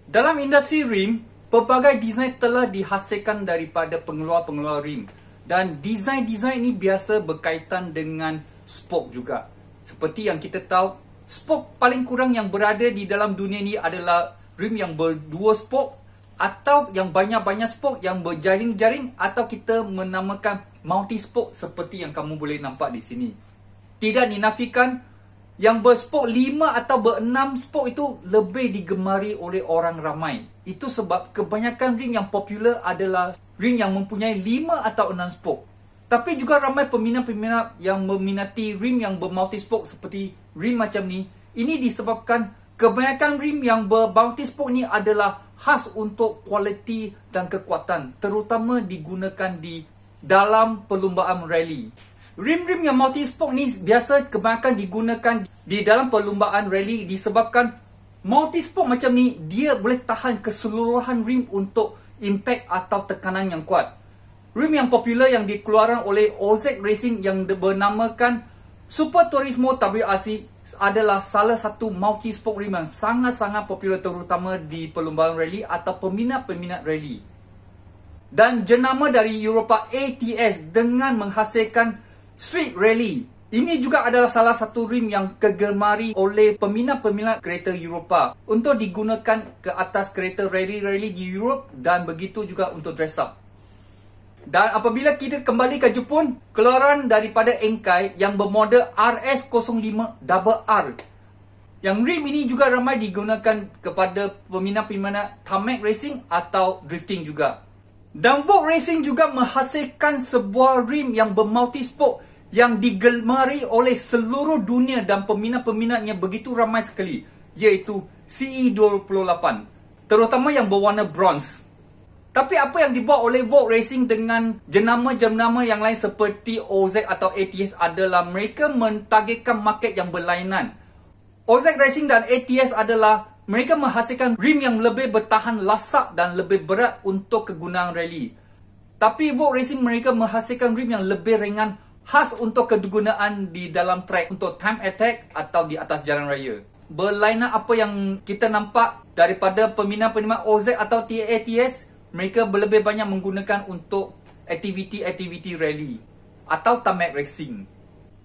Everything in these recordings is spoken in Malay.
Dalam industri rim, pelbagai desain telah dihasilkan daripada pengeluar-pengeluar rim. Dan desain-desain ini biasa berkaitan dengan spoke juga. Seperti yang kita tahu, spoke paling kurang yang berada di dalam dunia ini adalah rim yang berdua spoke atau yang banyak-banyak spoke yang berjaring-jaring, atau kita menamakan multi-spoke seperti yang kamu boleh nampak di sini. Tidak dinafikan yang berspoke 5 atau ber-6 spoke itu lebih digemari oleh orang ramai. Itu sebab kebanyakan rim yang popular adalah rim yang mempunyai 5 atau 6 spoke. Tapi juga ramai peminat-peminat yang meminati rim yang bermulti-spoke seperti rim macam ni. Ini disebabkan kebanyakan rim yang bermulti-spoke ni adalah khas untuk kualiti dan kekuatan, terutama digunakan di dalam perlumbaan rally. Rim-rim yang multi-spoke ni biasa kebanyakan digunakan di dalam perlumbaan rally disebabkan multi-spoke macam ni dia boleh tahan keseluruhan rim untuk impact atau tekanan yang kuat. Rim yang popular yang dikeluarkan oleh OZ Racing yang bernamakan Super Turismo WRC adalah salah satu multi-spoke rim yang sangat-sangat popular, terutama di perlumbaan rally atau peminat-peminat rally. Dan jenama dari Eropah ATS dengan menghasilkan Street Rally. Ini juga adalah salah satu rim yang kegemari oleh peminat-peminat kereta Eropah untuk digunakan ke atas kereta rally-rally di Europe dan begitu juga untuk dress up. Dan apabila kita kembali ke Jepun, keluaran daripada Enkei yang bermodel RS05RR. Yang rim ini juga ramai digunakan kepada peminat-peminat tarmac racing atau drifting juga. Dan Vogue Racing juga menghasilkan sebuah rim yang bermulti-spoke yang digemari oleh seluruh dunia dan peminat-peminatnya begitu ramai sekali, iaitu CE28, terutama yang berwarna bronze. Tapi apa yang dibuat oleh Vogue Racing dengan jenama-jenama yang lain seperti OZ atau ATS adalah mereka mentargetkan market yang berlainan. OZ Racing dan ATS adalah mereka menghasilkan rim yang lebih bertahan lasak dan lebih berat untuk kegunaan rally. Tapi Vogue Racing mereka menghasilkan rim yang lebih ringan, khas untuk kegunaan di dalam track untuk time attack atau di atas jalan raya. Berlainan apa yang kita nampak daripada peminat-peminat OZ atau ATS, mereka lebih banyak menggunakan untuk aktiviti-aktiviti rally atau tarmac racing.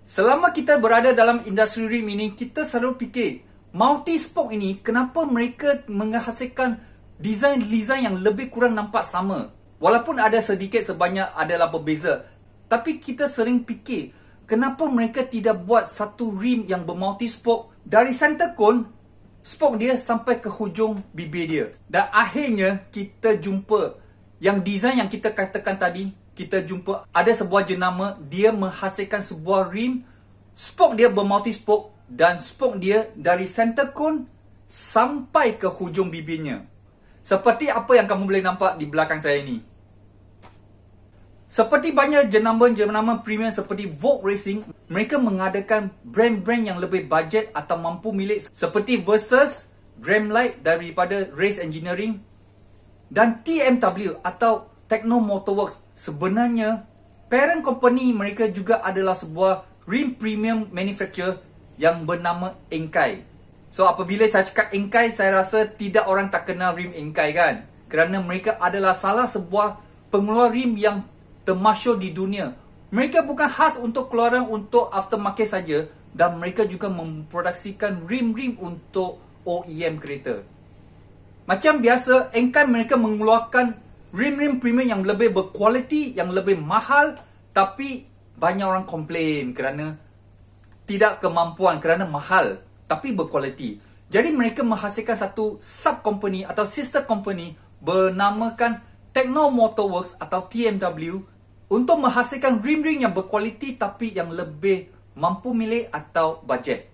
Selama kita berada dalam industri rim ini, kita selalu fikir, multi-spoke ini kenapa mereka menghasilkan desain-desain yang lebih kurang nampak sama. Walaupun ada sedikit sebanyak adalah berbeza. Tapi kita sering fikir, kenapa mereka tidak buat satu rim yang bermulti-spoke dari center cone, spoke dia sampai ke hujung bibir dia. Dan akhirnya kita jumpa yang desain yang kita katakan tadi, kita jumpa ada sebuah jenama, dia menghasilkan sebuah rim, spoke dia bermulti-spoke dan spoke dia dari center cone sampai ke hujung bibirnya. Seperti apa yang kamu boleh nampak di belakang saya ini. Seperti banyak jenama-jenama premium seperti Vogue Racing, mereka mengadakan brand-brand yang lebih bajet atau mampu milik seperti Versus, Dreamlight daripada Race Engineering dan TMW atau Techno Motorworks. Sebenarnya, parent company mereka juga adalah sebuah rim premium manufacturer yang bernama Enkei. So apabila saya cakap Enkei, saya rasa tidak orang tak kenal rim Enkei kan? Kerana mereka adalah salah sebuah pengeluar rim yang termasyhur di dunia. Mereka bukan khas untuk keluaran untuk aftermarket saja, dan mereka juga memproduksikan rim-rim untuk OEM kereta. Macam biasa, Enkei mereka mengeluarkan rim-rim premium yang lebih berkualiti, yang lebih mahal, tapi banyak orang komplain kerana tidak kemampuan, kerana mahal tapi berkualiti. Jadi mereka menghasilkan satu sub-company atau sister company bernamakan Techno Motorworks atau TMW untuk menghasilkan rim-rim yang berkualiti tapi yang lebih mampu milik atau bajet.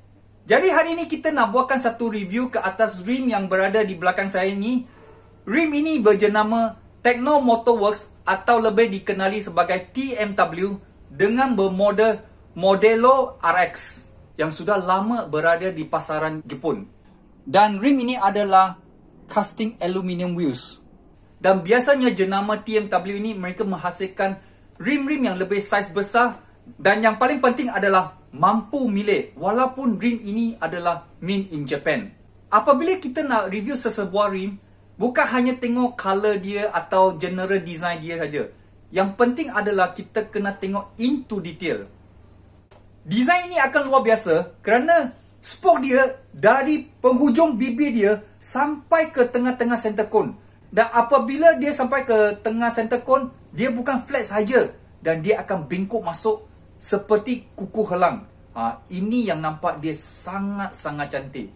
Jadi hari ini kita nak buatkan satu review ke atas rim yang berada di belakang saya ni. Rim ini berjenama Techno Motorworks atau lebih dikenali sebagai TMW dengan bermodel Modelo RX yang sudah lama berada di pasaran Jepun. Dan rim ini adalah casting aluminium wheels. Dan biasanya jenama TMW ini mereka menghasilkan rim-rim yang lebih saiz besar dan yang paling penting adalah mampu milik walaupun rim ini adalah made in Japan. Apabila kita nak review sesebuah rim, Bukan hanya tengok color dia atau general design dia saja. Yang penting adalah kita kena tengok into detail. Design ini akan luar biasa kerana spoke dia dari penghujung bibir dia sampai ke tengah-tengah center cone. Dan apabila dia sampai ke tengah center cone, dia bukan flat saja dan dia akan bengkok masuk seperti kuku helang. Ini yang nampak dia sangat-sangat cantik.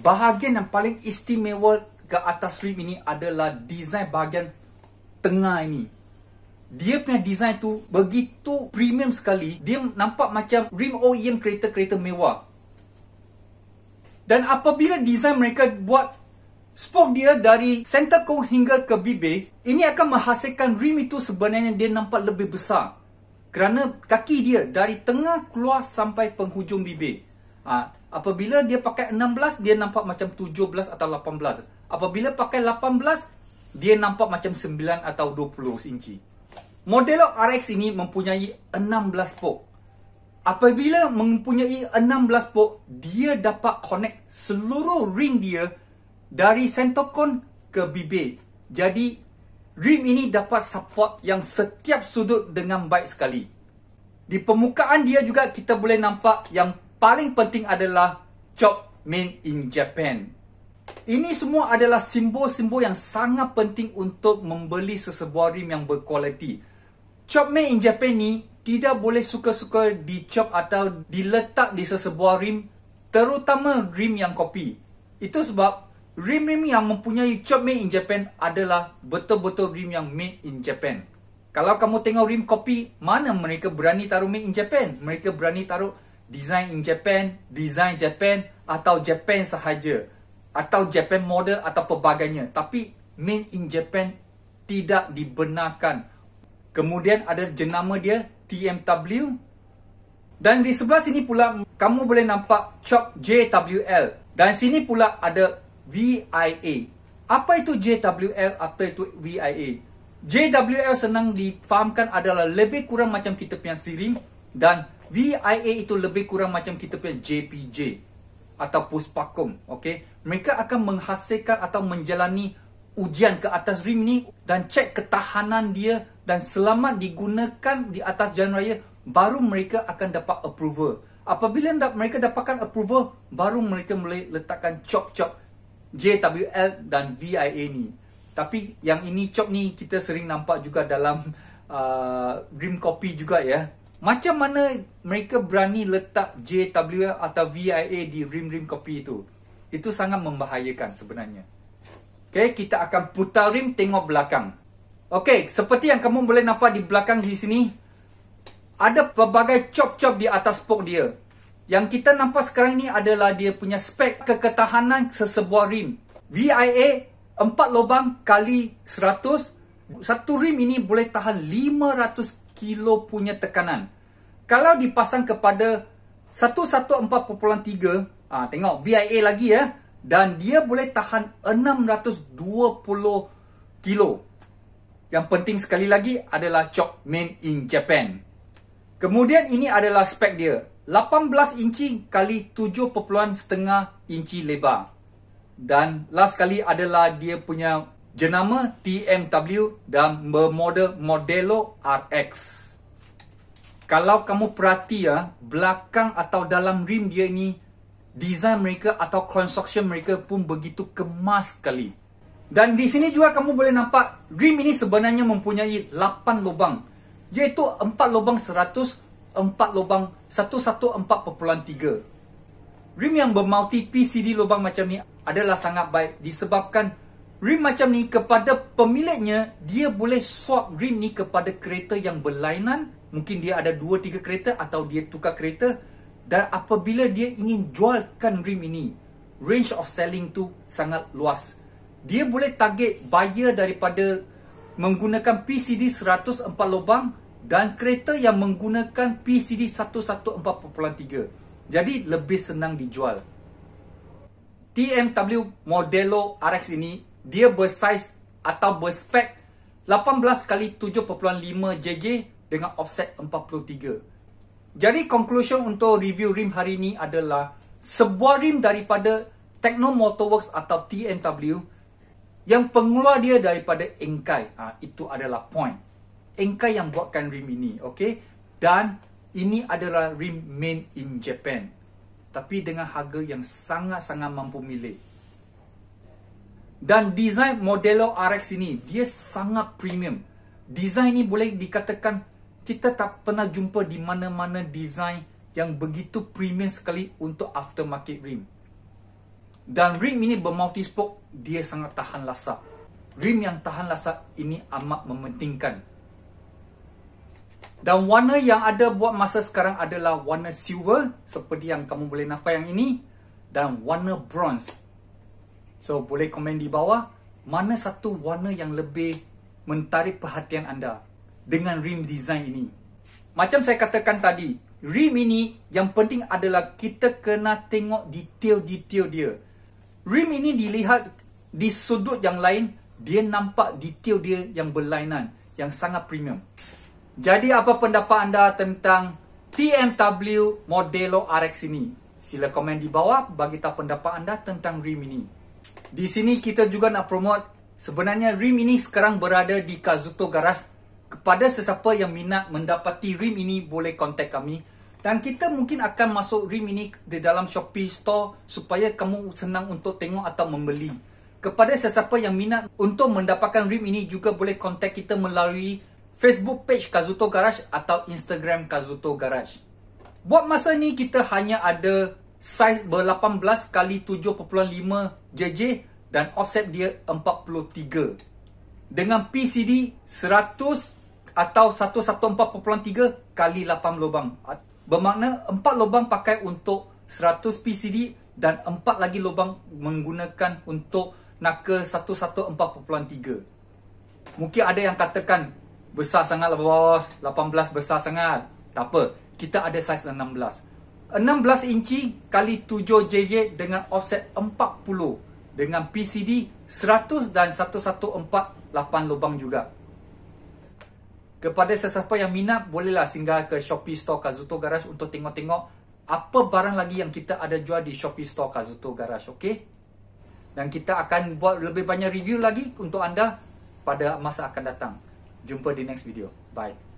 Bahagian yang paling istimewa ke atas rim ini adalah design bahagian tengah ini. Dia punya design tu begitu premium sekali. Dia nampak macam rim OEM kereta-kereta mewah. Dan apabila design mereka buat spoke dia dari center cone hingga ke bibir, ini akan menghasilkan rim itu sebenarnya dia nampak lebih besar. Kerana kaki dia dari tengah keluar sampai penghujung bibir. Apabila dia pakai 16, dia nampak macam 17 atau 18. Apabila pakai 18, dia nampak macam 9 atau 20 inci. Modelo RX ini mempunyai 16 spoke. Apabila mempunyai 16 spoke, dia dapat connect seluruh rim dia dari center cone ke bibir. Jadi, rim ini dapat support yang setiap sudut dengan baik sekali. Di permukaan dia juga kita boleh nampak yang paling penting adalah chop made in Japan. Ini semua adalah simbol-simbol yang sangat penting untuk membeli sesebuah rim yang berkualiti. Chop made in Japan ni tidak boleh suka-suka dicop atau diletak di sesebuah rim, terutama rim yang kopi. Itu sebab rim-rim yang mempunyai chop made in Japan adalah betul-betul rim yang made in Japan. Kalau kamu tengok rim kopi, mana mereka berani taruh made in Japan? Mereka berani taruh design in Japan, design Japan atau Japan sahaja. Atau Japan model atau pelbagainya. Tapi made in Japan tidak dibenarkan. Kemudian ada jenama dia TMW. Dan di sebelah sini pula kamu boleh nampak chop JWL. Dan sini pula ada VIA. Apa itu JWL? Apa itu VIA? JWL senang difahamkan adalah lebih kurang macam kita punya sirim. Dan VIA itu lebih kurang macam kita punya JPJ atau Puspakom. Okay? Mereka akan menghasilkan atau menjalani ujian ke atas rim ni dan cek ketahanan dia. Dan selama digunakan di atas jalan raya, baru mereka akan dapat approval. Apabila mereka dapatkan approval, baru mereka boleh letakkan chop-chop JWL dan VIA ni. Tapi yang ini chop ni kita sering nampak juga dalam rim kopi juga ya. Macam mana mereka berani letak JWL atau VIA di rim-rim kopi itu? Itu sangat membahayakan sebenarnya. Okay, kita akan putar rim tengok belakang. Okey, seperti yang kamu boleh nampak di belakang di sini, ada pelbagai chop-chop di atas spoke dia. Yang kita nampak sekarang ni adalah dia punya spek keketahanan sesebuah rim. VIA 4 lubang kali 100. Satu rim ini boleh tahan 500 kilo punya tekanan. Kalau dipasang kepada 114.3, tengok VIA lagi ya. Dan dia boleh tahan 620 kilo. Yang penting sekali lagi adalah chop made in Japan. Kemudian ini adalah spek dia. 18 inci kali 7,5 inci lebar. Dan last sekali adalah dia punya jenama TMW dan bermodel Modelo RX. Kalau kamu perhati ya, belakang atau dalam rim dia ni, design mereka atau construction mereka pun begitu kemas sekali. Dan di sini juga kamu boleh nampak rim ini sebenarnya mempunyai 8 lubang. Iaitu 4 lubang 100, 4 lubang 114.3. Rim yang bermulti PCD lubang macam ni adalah sangat baik disebabkan rim macam ni kepada pemiliknya, dia boleh swap rim ni kepada kereta yang berlainan. Mungkin dia ada 2-3 kereta atau dia tukar kereta. Dan apabila dia ingin jualkan rim ini, range of selling tu sangat luas. Dia boleh target buyer daripada menggunakan PCD 104 lubang dan kereta yang menggunakan PCD 114.3. Jadi lebih senang dijual. TMW Modelo RX ini dia bersaiz atau berspek 18 kali 7.5 JJ dengan offset 43. Jadi conclusion untuk review rim hari ini adalah sebuah rim daripada Techno Motorworks atau TMW Yang pengeluar dia daripada Enkai. Itu adalah point. Enkai yang buatkan rim ini, okey? Dan ini adalah rim made in Japan. Tapi dengan harga yang sangat-sangat mampu milik. Dan design Modelo RX ini, dia sangat premium. Design ini boleh dikatakan kita tak pernah jumpa di mana-mana design yang begitu premium sekali untuk aftermarket rim. Dan rim ini bermulti-spoke, dia sangat tahan lasak. Rim yang tahan lasak ini amat mementingkan. Dan warna yang ada buat masa sekarang adalah warna silver, seperti yang kamu boleh nampak yang ini. Dan warna bronze. So, boleh komen di bawah, mana satu warna yang lebih menarik perhatian anda dengan rim design ini. Macam saya katakan tadi, rim ini yang penting adalah kita kena tengok detail-detail dia. Rim ini dilihat di sudut yang lain, dia nampak detail dia yang berlainan, yang sangat premium. Jadi apa pendapat anda tentang TMW Modelo RX ini? Sila komen di bawah, bagi tahu pendapat anda tentang rim ini. Di sini kita juga nak promote, sebenarnya rim ini sekarang berada di Kazuto Garage. Kepada sesiapa yang minat mendapati rim ini, boleh kontak kami. Dan kita mungkin akan masuk rim ini di dalam Shopee Store supaya kamu senang untuk tengok atau membeli. Kepada sesiapa yang minat untuk mendapatkan rim ini, juga boleh kontak kita melalui Facebook page Kazuto Garage atau Instagram Kazuto Garage. Buat masa ni kita hanya ada saiz ber-18 x 7.5 JJ dan offset dia 43. Dengan PCD 100 atau 114.3 kali 8 lubang. Bermakna 4 lubang pakai untuk 100 PCD dan 4 lagi lubang menggunakan untuk naka 114.3. Mungkin ada yang katakan besar sangat lah bos, 18 besar sangat. Tak apa, kita ada saiz 16 inci kali 7 JJ dengan offset 40 dengan PCD 100 dan 1148 lubang juga. Kepada sesiapa yang minat, bolehlah singgah ke Shopee Store Kazuto Garage untuk tengok-tengok apa barang lagi yang kita ada jual di Shopee Store Kazuto Garage, okey? Dan kita akan buat lebih banyak review lagi untuk anda pada masa akan datang. Jumpa di next video. Bye.